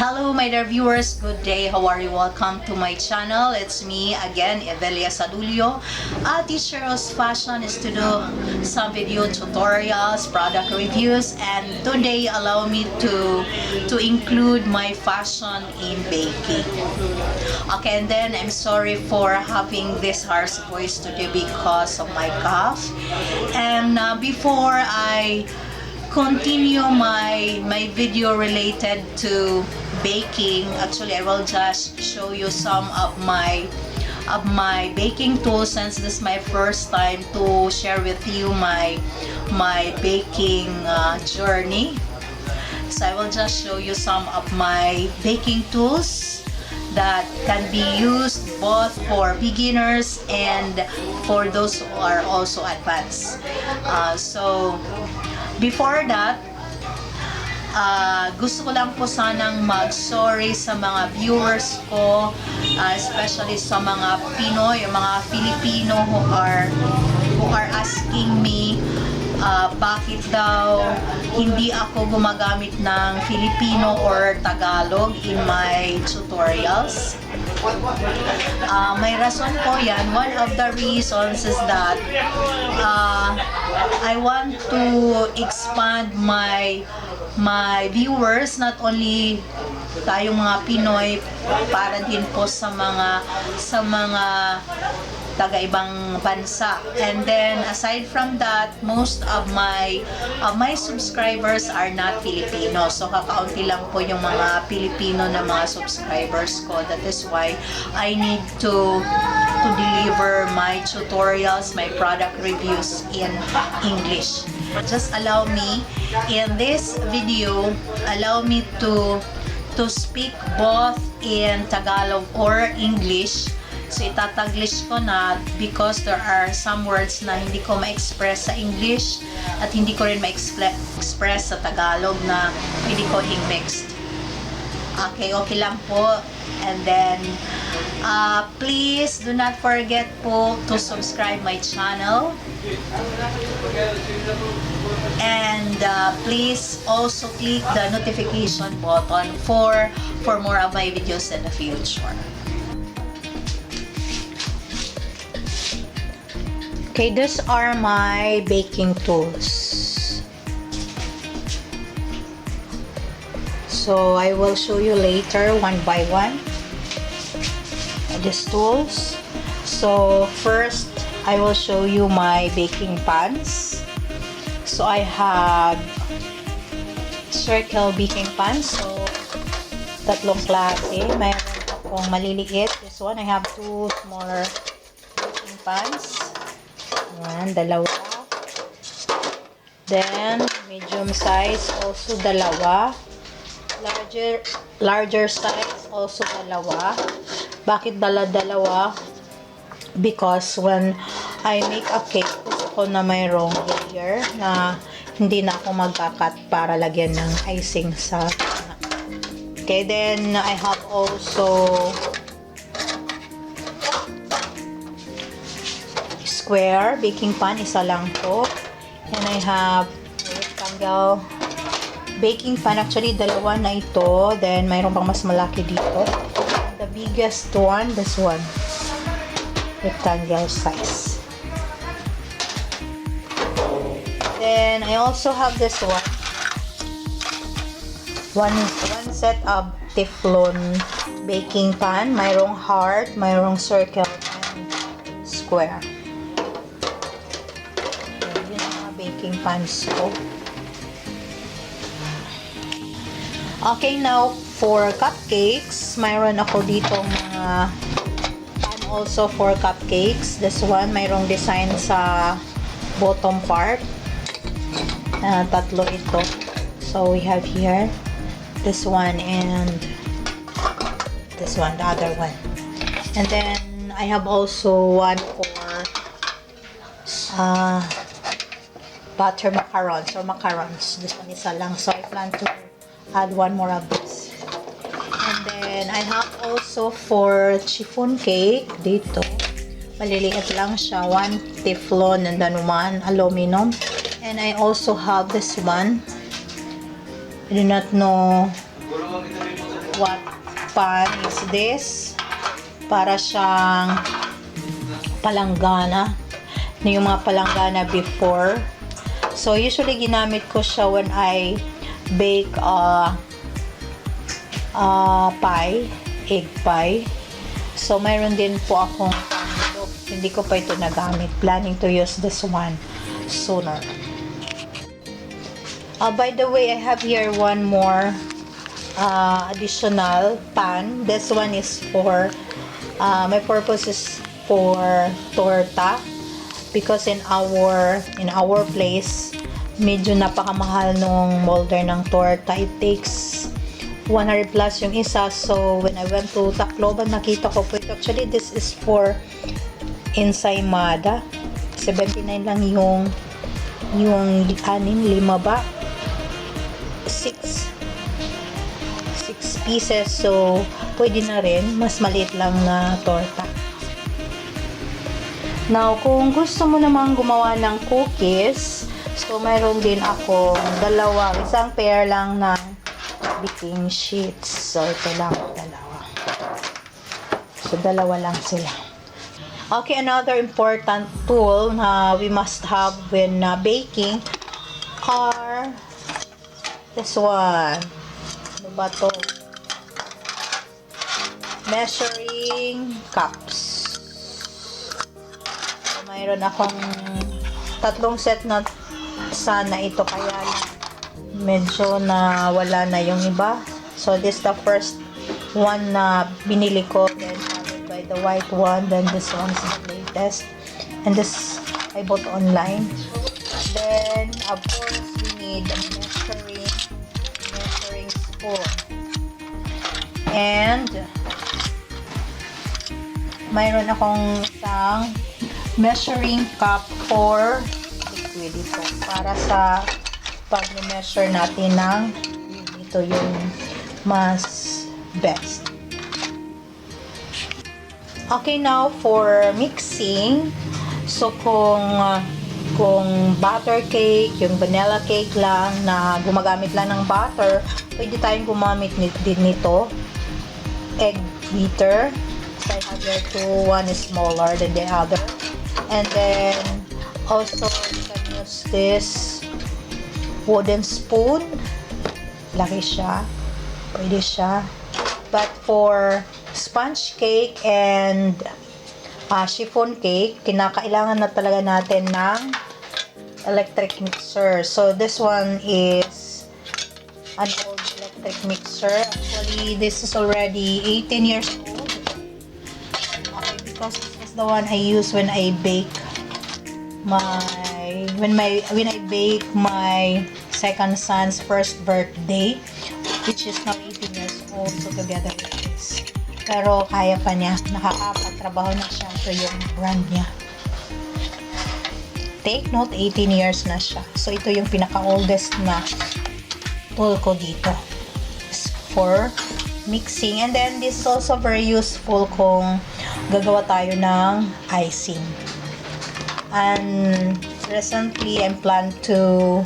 Hello my dear viewers, good day, how are you? Welcome to my channel. It's me again, Evelia Sadulio, a teacher whose passion is to do some video tutorials, product reviews, and today allow me to include my passion in baking. Okay, and then I'm sorry for having this harsh voice today because of my cough. And before I continue my video related to baking, actually I will just show you some of my baking tools, since this is my first time to share with you my baking journey. So I will just show you some of my baking tools that can be used both for beginners and for those who are also advanced. So before that, gusto ko lang po sanang mag-sorry sa mga viewers ko, especially sa mga Pinoy, mga Filipino who are asking me bakit daw hindi ako gumagamit ng Filipino or Tagalog in my tutorials. May rason po yan. One of the reasons is that I want to expand my viewers, not only tayong mga Pinoy, para din po sa mga taga-ibang bansa. And then aside from that, most of my subscribers are not Filipino. So kakaunti lang po yung mga Filipino na mga subscribers ko. That is why I need to deliver my tutorials, my product reviews in English. Just allow me in this video, allow me to speak both in Tagalog or English. So itataglish ko na because there are some words na hindi ko ma-express sa English at hindi ko rin ma-express sa Tagalog na hindi ko i-mixed. Okay lang po. And then please do not forget po to subscribe my channel. And please also click the notification button for more of my videos in the future. Okay, these are my baking tools. So I will show you later one by one these tools. So first, I will show you my baking pans. So I have circle baking pans. So tatlong klase. Mayroon akong maliliit. This one, I have two smaller baking pans. Yan, dalawa. Then medium size, also dalawa. Larger size, also dalawa. Bakit dalawa? Because when I make a cake, gusto ko na mayroong layer na hindi na ako magkakat para lagyan ng icing sa gitna. Okay, then I have also square baking pan, isa lang po. And I have rectangle baking pan. Actually, dalawa na ito. Then, mayroon pang mas malaki dito. The biggest one, this one. Rectangle size. Then, I also have this one. One set of Teflon baking pan. Mayroong heart, mayroong circle, and square. Baking pans ko. Okay, now for cupcakes, mayroon ako dito mga pan also for cupcakes. This one, mayroong design sa bottom part. Tatlo ito. So we have here this one and this one, the other one. And then I have also one for butter macarons or macarons. This one isa lang. So I plan to add one more of this. And then I have also for chiffon cake dito. Maliliit lang siya. One Teflon and then one aluminum. And I also have this one. I do not know what pan is this. Para siyang palanggana. Yung mga palanggana before. So, usually ginamit ko siya when I bake pie, egg pie. So, mayroon din po akong hindi ko pa ito nagamit. Planning to use this one sooner. By the way, I have here one more additional pan. This one is for my purpose is for torta because in our place medyo napakamahal nung molder ng torta. It takes 100 plus yung isa. So when I went to Tacloban, nakita ko po ito. Actually, this is for ensaymada. 79 lang yung 5 ba? 6 pieces. So, pwede na rin. Mas maliit lang na torta. Now, kung gusto mo namang gumawa ng cookies, so, mayroon din ako isang pair lang ng baking sheets. So, ito lang, dalawa. So, dalawa lang sila. Okay, another important tool na we must have when baking are this one. Ano ba to? Measuring cups. So, mayroon akong 3 set na sana ito kaya medyo na wala na yung iba. So, this is the first one na binili ko. Then, by the white one, then this one is the latest, and this I bought online. Then of course we need a measuring spoon, and mayroon akong isang measuring cup for liquid ito para sa pag-measure natin ng ito yung mas best. Okay, now for mixing. So, kung butter cake, yung vanilla cake lang na gumagamit lang ng butter, pwede tayong gumamit din nito. Egg beater. So, I have here two. One is smaller than the other. And then, also, you can use this wooden spoon. Laki siya. Pwede siya. But for sponge cake and chiffon cake, kinakailangan na talaga natin ng electric mixer. So, this one is an old electric mixer. Actually, this is already 18 years old. Okay, because this is the one I use when I bake when I bake my second son's first birthday, which is now 18 years old. So, together with this. Pero kaya pa niya. Nakakapagtrabaho na siya. So, yung brand niya. Take note, 18 years na siya. So, ito yung pinaka-oldest na tool ko dito. For mixing. And then, this is also very useful kung gagawa tayo ng icing. And recently, I'm planned to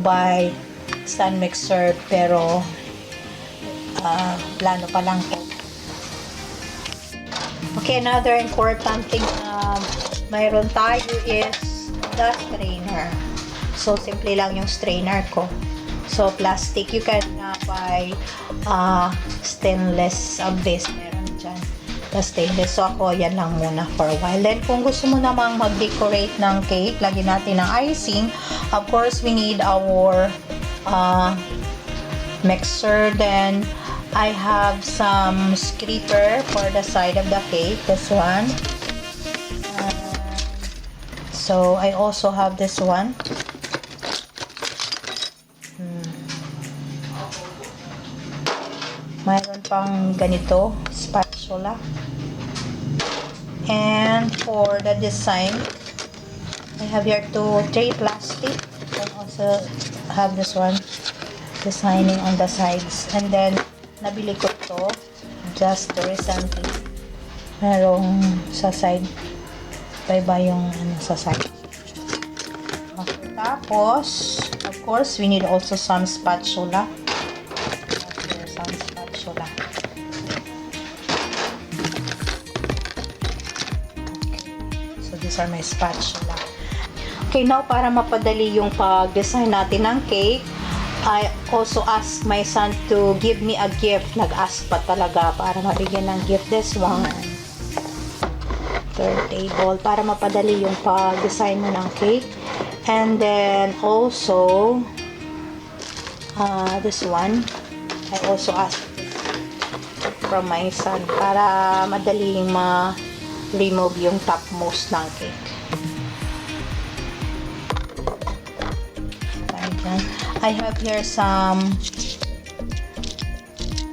buy stand mixer, pero plano pa lang po. Okay, another important thing na mayroon tayo is the strainer. So, simple lang yung strainer ko. So, plastic. You can buy stainless of this. Meron dyan. The stainless. So, ako, yan lang muna for a while. Then, kung gusto mo namang mag-decorate ng cake, lagyan natin ng icing. Of course, we need our mixer. Then, I have some scraper for the side of the cake. This one. So, I also have this one. Mayroon pang ganito, spatula. And for the design, I have here three plastic. I also have this one, designing on the sides. And then, nabili ko to just recently. Merong sa side. Iba yung sa side. Okay, tapos, of course, we need also some spatula. There's isang spatula. So these are my spatula. Okay, now para mapadali yung pag-design natin ng cake, I also asked my son to give me a gift. Nag-ask pa talaga para mabigyan ng gift. This one. Turntable. Para mapadali yung pag-design mo ng cake. And then also, this one. I also asked from my son para madaling ma-remove yung topmost ng cake. I have here some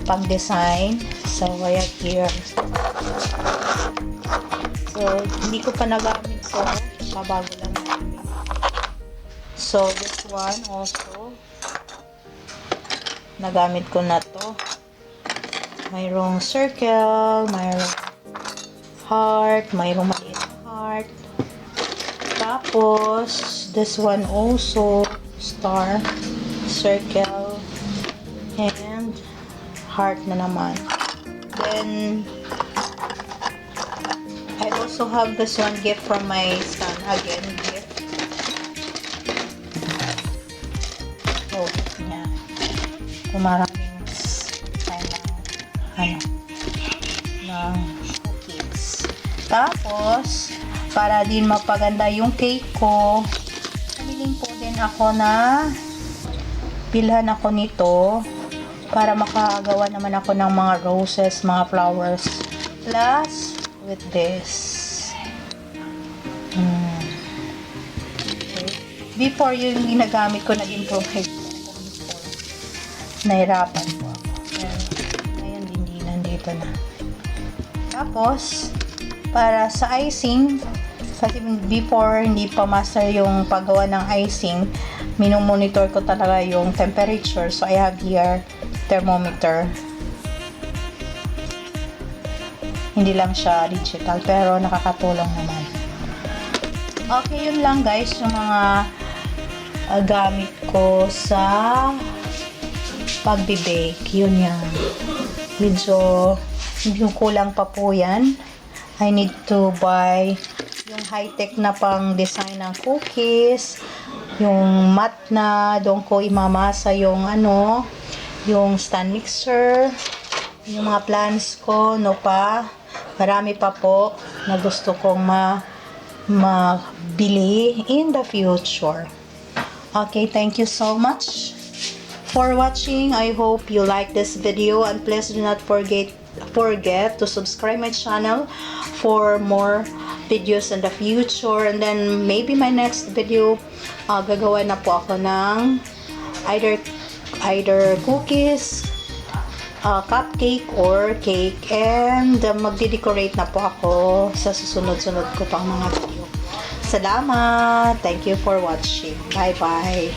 pang-design. So, I have here. So, hindi ko pa nagamit. So, bago lang namin. So, this one also. Nagamit ko na to. Mayroong circle, mayroong heart, mayroong maliit na heart. Tapos, this one also, star, circle, and heart na naman. Then, I also have this one gift from my son. Again, gift. Oh, gift niya. Maraming ng cookies. Tapos, para din mapaganda yung cake ko, namiling po din ako na bilhan ako nito para makagawa naman ako ng mga roses, mga flowers. Plus, with this. Okay. Before yung ginagamit ko, naging provide ko before. Nahirapan po ako. Pero, ngayon hindi nandito na. Tapos, para sa icing, kasi before hindi pa master yung paggawa ng icing, minomonitor ko talaga yung temperature. So I have here thermometer. Hindi lang siya digital pero nakakatulong naman. Okay, yun lang guys yung mga gamit ko sa pagbe-bake. Yun yan. Medyo kulang pa po yan. I need to buy yung high-tech na pang design ng cookies, yung mat na doon ko imamasa yung yung stand mixer, yung mga plans ko, pa. Marami pa po na gusto kong mabili in the future. Okay, thank you so much for watching. I hope you like this video and please do not forget to subscribe my channel for more videos in the future. And then maybe my next video gagawa na po ako ng either cookies, cupcake or cake, and magde-decorate na po ako sa susunod-sunod ko pang mga video. Salamat! Thank you for watching. Bye bye!